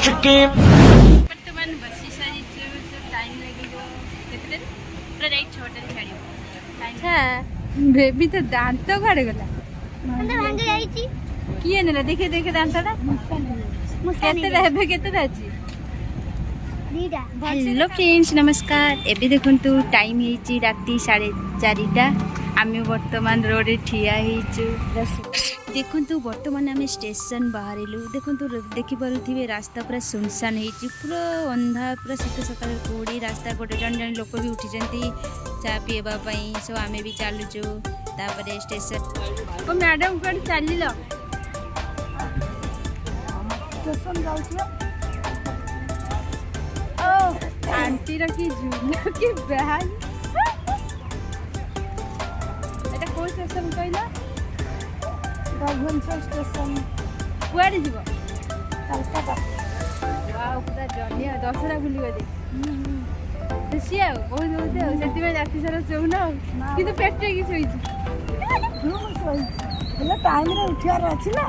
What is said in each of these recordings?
ବର୍ତ୍ତମାନ ବସି ସାରିଛୁ ଟାଇମ୍ ଲାଗିବ କେତେ ପୁରା ରାଇଟ୍ 6ଟାରେ ଛାଡ଼ିବ। ଆଚ୍ଛା ବେବି ତ ଦାନ୍ତ କୁଆଡ଼େ ଗଲା? ଭାଙ୍ଗି ଯାଇଛି। କିଏ ନେଲା? ଦେଖେ ଦେଖେ ଦାନ୍ତଟା କେତେଟା ଏବେ କେତେଟା ଅଛି? हेलो फ्रेंड्स नमस्कार। एबे देखंतु टाइम हेची राती 4:30 आमे वर्तमान रोड रे ठिया हेचु। देखंतु वर्तमान आमे स्टेशन बाहरिलु। देखंतु देखि पारुथिबे रास्ता पूरा सुनसान हेची, पूरा अंधा, पूरा शीत सकाळ कोडी रास्ता गोटे जन जन लोक भी उठी जंती चा पीबा पई। सो आमे भी चालुचु तापरे स्टेशन। ओ मैडम कोड चालिलो स्टेशन जाउछु। आंटी रखी झूला की बैग एटा को स्टेशन कहला? राघवेंद्र स्टेशन। कुआडे जीव? कलकत्ता। वाओ पूरा जनिया दशरा बुलिबे दे। खुशी आ बहुत बहुत सेति में राती सारा सोउना किंतु पेटे की सोइची। रूम सोइची हेला टाइम रे उठियार अछि ना।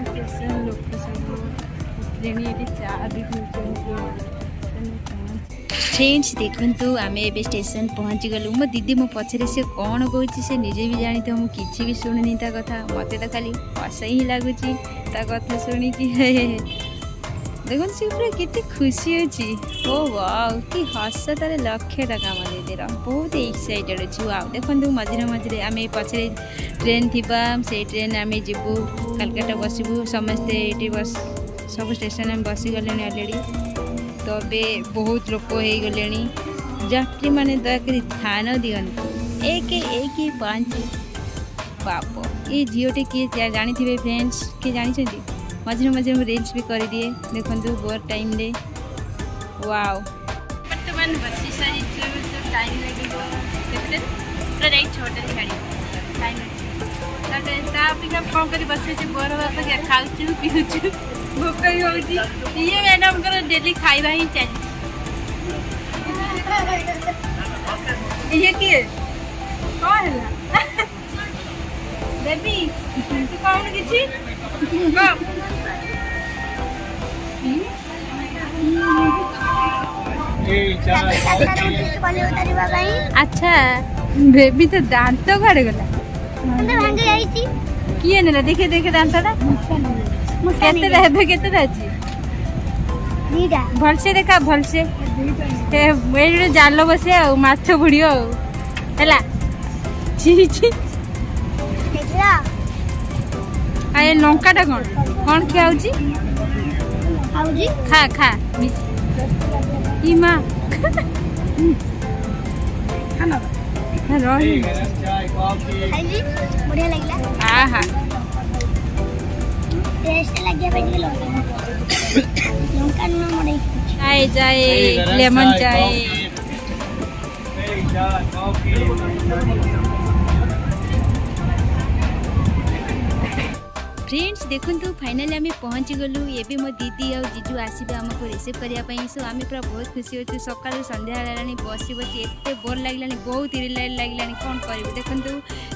स्टेशन लोक सब फ्रेंड्स देखु आम ए स्टेशन पहुँची गलु। मो दीदी मो पछरे से कौन कहूँ से निजे भी जानी तो मुझे किसी भी शुणुनी ता कथा। मत तो खाली हस ही लगुच ता कथा शुणिकी। देखो सी पूरा केते खुशी अच्छी। ओ वाओ कि हस तार लक्षे टका मो दीदीर बहुत एक्साइटेड अच्छी। वाओ देखो मझे मझे आम पछरे ट्रेन थी से ट्रेन आम जीवु कलकत्ता बसबू समस्ते ये बस सब स्टेशन में बसी गले अलरेडी। तो अबे बहुत लोक हो गले यात्री मैंने दयाकोरी ध्यान दिंतु 115 बाप ये झीटे किए जानी थे फ्रेंड्स किए जानी मझे मझे रील्स भी कर दिए देखु बोर टाइम रे। वाओ बर्तमान बसी सारी टाइम लगे पूरा राइट 6टारे छाड़ टाइम अपेक्षा कौन कर बस बोर हाँ खाऊ पीऊँ भोक भी होती। ये मैडम को डेली खाइबा ही चाहिए। ये किए कौन है बेबी तू कौन किसी अच्छा बेबी तो दांत कुआड़े गला? किए नेला? देखे देखे दांतटा केतेटा हेबे केतेटा अछि? दीटा भलसे देखा भलसे ए जाल बसे आ माछ बुड़ियो हैला। छी छी देखला आए लंकाटा कोन कोन खियाउची आउजी खा खा ई मां खाना रही खाइली बढ़िया लागला। आहा टेस्ट लगे पे लंका नून मोड़े चाय चाय लेमन चाय। फ्रेंड्स देखु फाइनाली आम पहुँची गलु। ये मो दीदी आ जीजू आसबे आमको रिसीव करने। सो आम पूरा बहुत खुशी अच्छे। सका सन्ध्या बसी बसी एत बोर लगे बहुत इरिटेट लगे कौन करूँ। देखु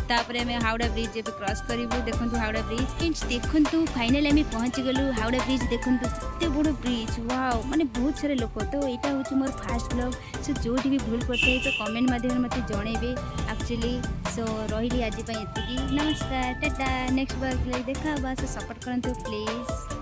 तापर आम हावड़ा ब्रिज एवं क्रॉस करूँ। देखु हावड़ा ब्रिज फ्रेंड्स देखु फाइनाली आम पहुँची गलु। हावड़ा ब्रिज देखु एत बड़ ब्रिज वाओ माने बहुत सारे लोक। तो यहाँ हूँ मोर फास्ट ब्लॉग। सो जो भी भूल करते तो कमेंट माध्यम मत जनइबे एक्चुअली। सो रही आज एति नमस्कार टाटा नेक्स्ट ब्लॉग देखा सपोर्ट करंतु प्लीज।